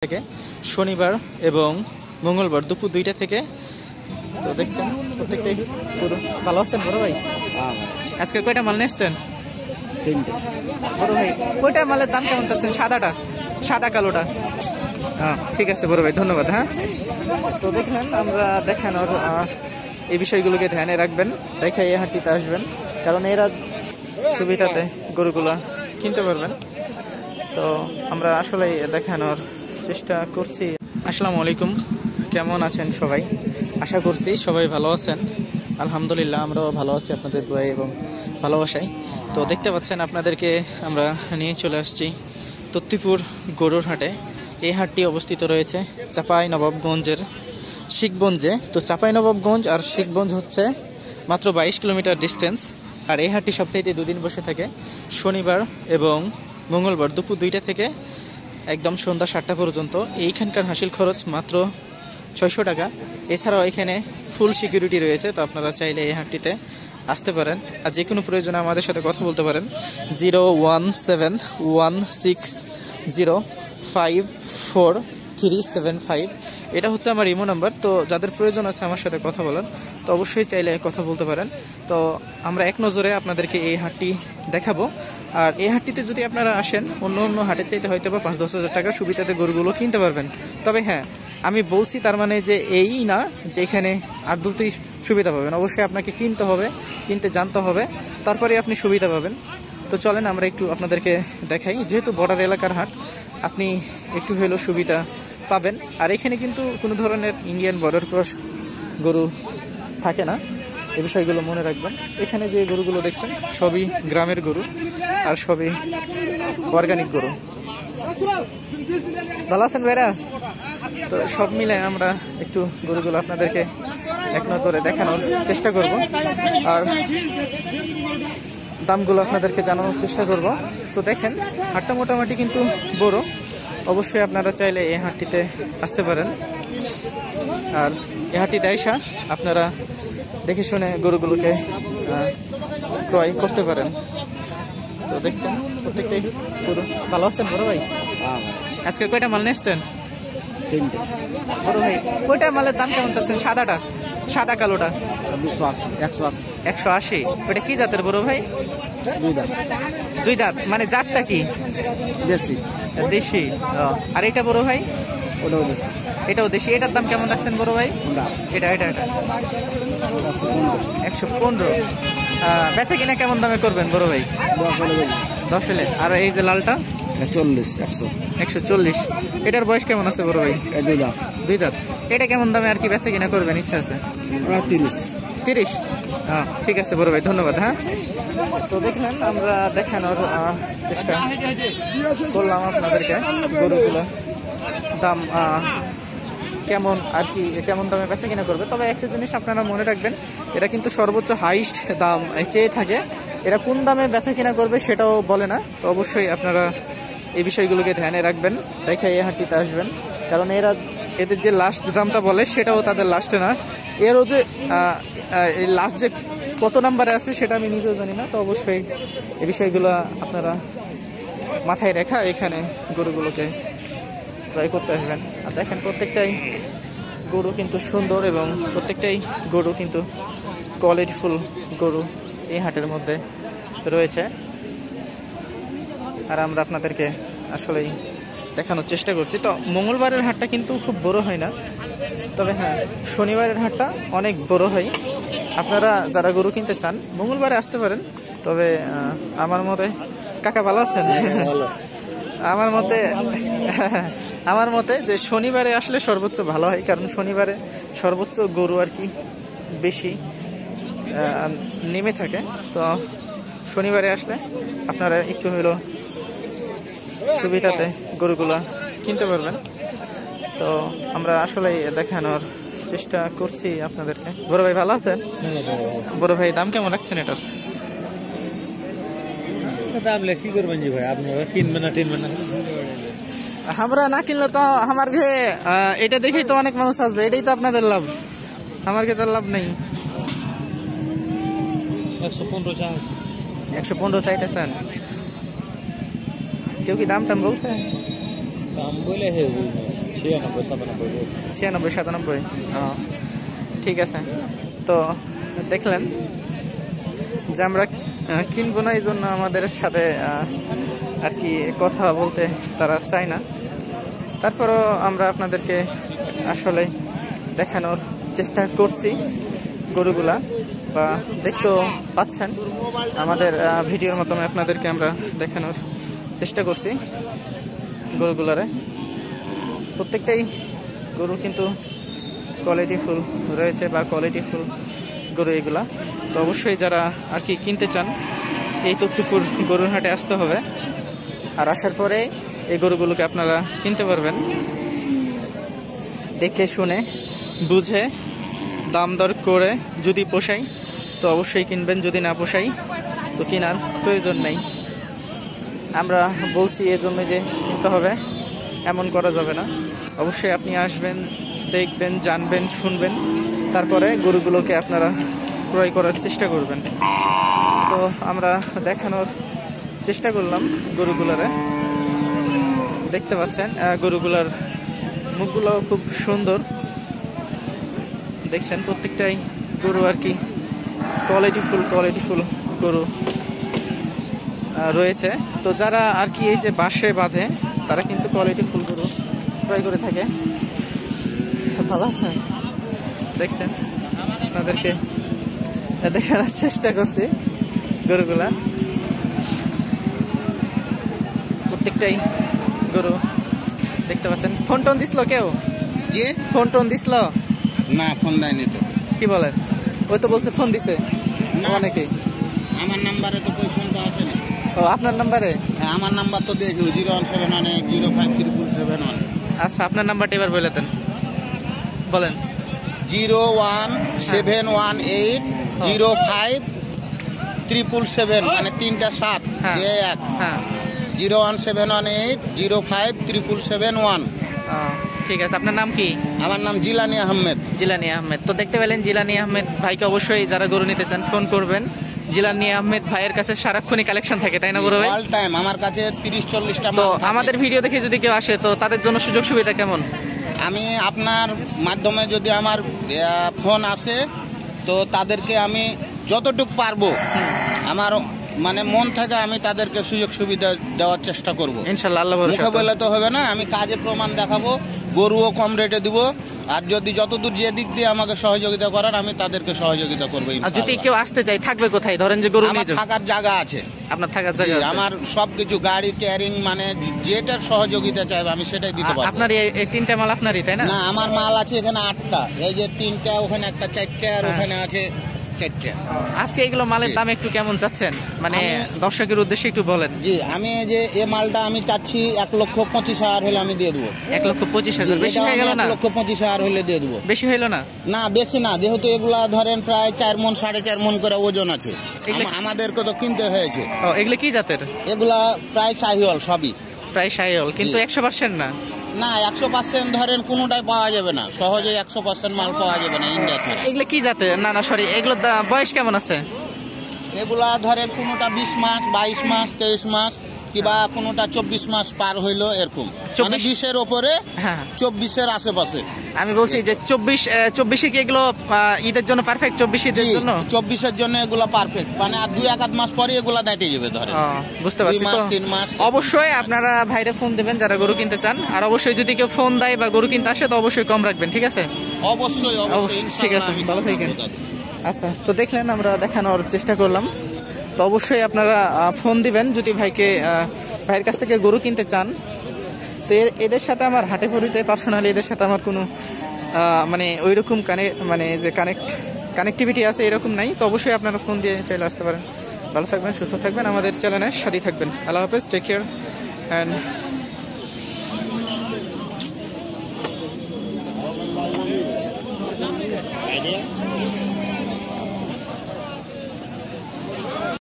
থেকে শনিবার এবং মঙ্গলবার দুপুর 2টা থেকে। তো দেখছেন প্রত্যেকটাই পুরো ভালো আছেন বড় ভাই? আজকে কয়টা মাল নিয়েছেন? 3টে। বড় ভাই কয়টা মালের দাম কেমন চাচ্ছেন? সাদা কালোটা? হ্যাঁ ঠিক আছে বড় ভাই, ধন্যবাদ। হ্যাঁ, তো দেখলেন আমরা দেখানোর এই বিষয়গুলোকে ধ্যানে রাখবেন, দেখে এই হাটটিতে আসবেন, কারণ এরা সুবিধাতে গরুগুলো কিনতে পারবেন। তো আমরা আসলে দেখানোর চেষ্টা করছি। আসসালামু আলাইকুম, কেমন আছেন সবাই? আশা করছি সবাই ভালো আছেন। আলহামদুলিল্লাহ আমরাও ভালো আছি আপনাদের দোয়ায় এবং ভালোবাসায়। তো দেখতে পাচ্ছেন আপনাদেরকে আমরা নিয়ে চলে আসছি তত্তিপুর গরুর হাটে। এই হাটটি অবস্থিত রয়েছে চাঁপাইনবাবগঞ্জের শিখগঞ্জে। তো চাঁপাইনবাবগঞ্জ আর শিখগঞ্জ হচ্ছে মাত্র 22 কিলোমিটার ডিস্টেন্স। আর এই হাটটি সপ্তাহে 2 দিন বসে থাকে, শনিবার এবং মঙ্গলবার দুপুর 2টা থেকে একদম সন্ধ্যা 7টা পর্যন্ত। এইখানকার হাসিল খরচ মাত্র 600 টাকা। এছাড়াও এখানে ফুল সিকিউরিটি রয়েছে। তো আপনারা চাইলে এই হাটটিতে আসতে পারেন, আর যে কোনো প্রয়োজনে আমাদের সাথে কথা বলতে পারেন। 01716054375, এটা হচ্ছে আমার ইমো নাম্বার। তো যাদের প্রয়োজন আছে আমার সাথে কথা বলার, তো অবশ্যই চাইলে কথা বলতে পারেন। তো আমরা এক নজরে আপনাদেরকে এই হাটটি দেখাবো। আর এই হাটটিতে যদি আপনারা আসেন, অন্য হাটের চাইতে হয়তো বা 5-10 হাজার টাকা সুবিধাতে গরুগুলো কিনতে পারবেন। তবে হ্যাঁ, আমি বলছি তার মানে যে এই না যে এখানে আর দুটোই সুবিধা পাবেন। অবশ্যই আপনাকে কিনতে জানতে হবে, তারপরে আপনি সুবিধা পাবেন। তো চলেন আমরা একটু আপনাদেরকে দেখাই। যেহেতু বর্ডার এলাকার হাট, আপনি একটু হলেও সুবিধা পাবেন। আর এখানে কিন্তু কোনো ধরনের ইন্ডিয়ান বর্ডার ক্রস গরু থাকে না, এই বিষয়গুলো মনে রাখবেন। এখানে যে গরুগুলো দেখছেন সবই গ্রামের গরু, আর সবই অর্গানিক গরু। ভালো আছেন ভাইরা? তো সব মিলে আমরা একটু গরুগুলো আপনাদেরকে এক নজরে দেখানোর চেষ্টা করব, আর দামগুলো আপনাদেরকে জানানোর চেষ্টা করব। তো দেখেন হাটটা মোটামুটি কিন্তু বড়। অবশ্যই আপনারা চাইলে এই হাটটিতে আসতে পারেন, আর এই হাটটিতে আইসা আপনারা দেখে শুনে গরুগুলোকে ক্রয় করতে পারেন। তো দেখছেন প্রত্যেকটাই গরু ভালো আছেন বড় ভাই? আজকে কয়টা মাল নিয়েছেন? 3টে। বড় ভাই কয়টা মালের দাম কেমন চাচ্ছেন? সাদা কালোটা? 180। ওটা কি জাতের বড় ভাই? 2 দাঁত। 2 দাঁত মানে জাতটা কি? দেশি। আর এটা বড় ভাই? ওটাও দেশি। এটাও দেশি। এটার দাম কেমন রাখছেন বড় ভাই? এটা 115। বেচা কিনা কেমন দামে করবেন বড় ভাই? 10 হলে। আর এই যে লালটা? 140। এটার বয়স কেমন আছে বড় ভাই? 2 দাঁত। এটা কেমন দামে আর কি বেচা কিনা করবেন ইচ্ছা আছে? 30। হ্যাঁ ঠিক আছে বড় ভাই, ধন্যবাদ। হ্যাঁ, তো দেখলেন আমরা দেখানোর চেষ্টা করলাম আপনাদেরকে গরুগুলো দাম কেমন আর কি কেমন দামে বেচা কিনা করবে। তবে একটা জিনিস আপনারা মনে রাখবেন, এটা কিন্তু সর্বোচ্চ হাইস্ট দাম চেয়ে থাকে। এরা কোন দামে বেচা কিনা করবে সেটাও বলে না। তো অবশ্যই আপনারা এই বিষয়গুলোকে ধ্যানে রাখবেন, দেখে এই হাটটিতে আসবেন, কারণ এদের যে লাস্ট দামটা বলে সেটাও তাদের লাস্টে না। এরও যে লাস্ট যে কত নাম্বারে আছে সেটা আমি নিজেও জানি না। তো অবশ্যই এই বিষয়গুলো আপনারা মাথায় রেখা এখানে গরুগুলোকে ক্রয় করতে আসবেন। আর দেখেন প্রত্যেকটাই গরু কিন্তু সুন্দর, এবং প্রত্যেকটাই গরু কিন্তু কোয়ালিটিফুল গরু এই হাটের মধ্যে রয়েছে। আর আমরা আপনাদেরকে আসলেই দেখানোর চেষ্টা করছি। তো মঙ্গলবারের হাটটা কিন্তু খুব বড় হয় না, তবে হ্যাঁ শনিবারের হাটটা অনেক বড় হয়। আপনারা যারা গরু কিনতে চান মঙ্গলবারে আসতে পারেন। তবে আমার মতে, কাকা ভালো আছেন? আমার মতে যে শনিবারে আসলে সর্বোচ্চ ভালো হয়, কারণ শনিবারে সর্বোচ্চ গরু আর কি বেশি নেমে থাকে। তো শনিবারে আসলে আপনারা একটু হলেও সুবিধাতে গরুগুলো কিনতে পারবেন। তো আমরা আসলে দেখানোর চেষ্টা করছি আপনাদেরকে। বড় ভাই ভালো আছেন? বড় ভাই দাম কেমন রাখছেন এটার? দাম কি করবেন জি ভাই, আপনারা কিনবেন না টিনবেন না? আমরা না কিনলে তো আমার ঘরে এটা দেখেই তো অনেক মানুষ আসবে। এটাই তো আপনাদের লাভ, আমার ঘরে তো লাভ নেই। 115 চাইতেছেন? কেউ কি দাম টাম বলছে? দাম বলে 96 97। ঠিক আছে, তো দেখলেন যে আমরা কিনবো না, এই জন্য আমাদের সাথে আর কি কথা বলতে তারা চায় না। তারপরও আমরা আপনাদেরকে আসলে দেখানোর চেষ্টা করছি গরুগুলা, বা দেখতেও পাচ্ছেন আমাদের ভিডিওর মাধ্যমে আপনাদেরকে আমরা দেখানোর চেষ্টা করছি গরুগুলারে। প্রত্যেকটাই গরু কিন্তু কোয়ালিটিফুল রয়েছে, বা কোয়ালিটিফুল গরু এগুলা। তো অবশ্যই যারা আর কি কিনতে চান এই তত্ত্বপুর গরুর হাটে আসতে হবে, আর আসার পরে এই গরুগুলোকে আপনারা কিনতে পারবেন। দেখে শুনে বুঝে দাম দর করে যদি পোষায় তো অবশ্যই কিনবেন, যদি না পোষায় তো কেনার প্রয়োজন নেই। আমরা বলছি এজন্য যে কিনতে হবে এমন করা যাবে না। অবশ্যই আপনি আসবেন, দেখবেন, জানবেন, শুনবেন, তারপরে গরুগুলোকে আপনারা ক্রয় করার চেষ্টা করবেন। তো আমরা দেখানোর চেষ্টা করলাম গরুগুলারে। দেখতে পাচ্ছেন গরুগুলার মুখগুলো খুব সুন্দর, দেখছেন প্রত্যেকটাই গরু আর কি কোয়ালিটিফুল গরু রয়েছে। তো যারা আর কি এই যে বাঁশে বাঁধে তারা কিন্তু কোয়ালিটিফুল গরু ক্রয় করে থাকে। ভালো আছেন? দেখছেন, আপনাদেরকে দেখানোর চেষ্টা করছি গরুগুলা। প্রত্যেকটাই গরু দেখতে পাচ্ছেন। ফোন টোন দিছিল কেউ? যে ফোন টোন দিছিল না, ফোন দেয়নি তো। কি বলেন? ওই তো বলছে ফোন দিছে অনেকেই। আমার নাম্বারে তো কই ফোনটা আসে না। ও আপনার নাম্বারে? হ্যাঁ, আমার নাম্বার তো দেখি 01718053371। আচ্ছা, আপনার নাম্বারটা এবার বলে দেন, বলেন। 01718053377, মানে 3টা 7 দিয়ে 1। হ্যাঁ, 0171805337771। ঠিক আছে। আপনার নাম কি? আমার নাম জিলানি আহমেদ। জিলানি আহমেদ। তো দেখতে পেলেন জিলানি আহমেদ ভাইকে অবশ্যই যারা গরু নিতে চান ফোন করবেন। জিলানি আহমেদ ভাইয়ের কাছে সারাক্ষণই কালেকশন থাকে, তাই না বড় ভাই? অল টাইম আমার কাছে 30-40টা তো মাল থাকে। আমাদের ভিডিও দেখে যদি কেউ আসে তো তাদের জন্য সুযোগ সুবিধা কেমন? আমি আপনার মাধ্যমে যদি আমার ফোন আসে তো তাদেরকে আমি যতটুকু পারবো আমার মানে মন থেকে আমি তাদেরকে সুযোগ সুবিধা দেওয়ার চেষ্টা করব। ইনশাআল্লাহ, আল্লাহ ভরসা। মুখে বলে তো হবে না, আমি কাজে প্রমাণ দেখাবো, গরুও কম রেটে দিব। আর যদি যতদূর যে দিক দিয়ে আমাকে সহযোগিতা করার আমি তাদেরকে সহযোগিতা করবো। আর যদি কেউ আসতে চাই থাকবে কোথায়? ধরেন যে গরু নিয়ে আমার থাকার জায়গা আছে। আপনার থাকার জায়গা আছে? আমার সবকিছু গাড়ি ক্যারিং, মানে যেটার সহযোগিতা চাইবে আমি সেটাই দিতে পারবো। আপনার এই 3টা মাল আপনারই, তাই না? না, আমার মাল আছে এখানে 8টা। এই যে 3টা, ওখানে একটা 4টা, আর ওখানে আছে 4টা। আজকে এগুলো মালের দাম একটু কেমন চাচ্ছেন, মানে দর্শকের উদ্দেশ্যে একটু বলেন। জি, আমি এই যে এই মালটা আমি চাচ্ছি 1,25,000 হলে আমি দিয়ে দেবো। 1,25,000 বেশি হয়ে গেল না? 1,25,000 হলে দিয়ে দেবো। বেশি হইল না? না, বেশি না, যেহেতু এগুলা ধরেন প্রায় 4 মণ 4.5 মণ করে ওজন আছে। আমাদেরকে তো কিনতে হয়েছে। এগুলো কি জাতের? এগুলা প্রায় শাহিওয়াল সবই। প্রায় শাহিওয়াল, কিন্তু 100% না? না, 100% ধরেন কোনোটাই পাওয়া যাবে না, সহজে 100% মাল পাওয়া যাবে না ইন্ডিয়া ছাড়া। এগুলো কি জাতের? না সরি, এগুলোর বয়স কেমন আছে? এগুলা ধরেন কোনোটা 20 মাস, 22 মাস, 23 মাস, কিংবা কোনোটা 24 মাস পার হইলো, এরকম। মানে 20-এর ওপরে, 24-এর আশেপাশে। আমি বলছি যে 24-এ কি এগুলো ঈদের জন্য পারফেক্ট? 24 ঈদের জন্য? 24-এর জন্য এগুলো পারফেক্ট, মানে আর 2-1 মাস পরে এগুলা দাইতে যাবে ধরেন। বুঝতে পারছি। 2 মাস 3 মাস। অবশ্যই আপনারা ভাইরে ফোন দিবেন যারা গরু কিনতে চান, আর অবশ্যই যদি কেউ ফোন দেয় বা গরু কিনতে আসে তো অবশ্যই কম রাখবেন, ঠিক আছে? অবশ্যই। ঠিক আছে, ভালো থাকেন। আচ্ছা, তো দেখলেন আমরা দেখানোর চেষ্টা করলাম। তো অবশ্যই আপনারা ফোন দিবেন যদি ভাইয়ের কাছ থেকে গরু কিনতে চান। তো এদের সাথে আমার হাটে পরিচয়, পার্সোনালি এদের সাথে আমার কোনো মানে ওইরকম মানে যে কানেক্টিভিটি আছে এরকম নাই। তো অবশ্যই আপনারা ফোন দিয়ে চাইলে আসতে পারেন। ভালো থাকবেন, সুস্থ থাকবেন, আমাদের চ্যানেলের সাথেই থাকবেন। আল্লাহ হাফেজ, টেক কেয়ার অ্যান্ড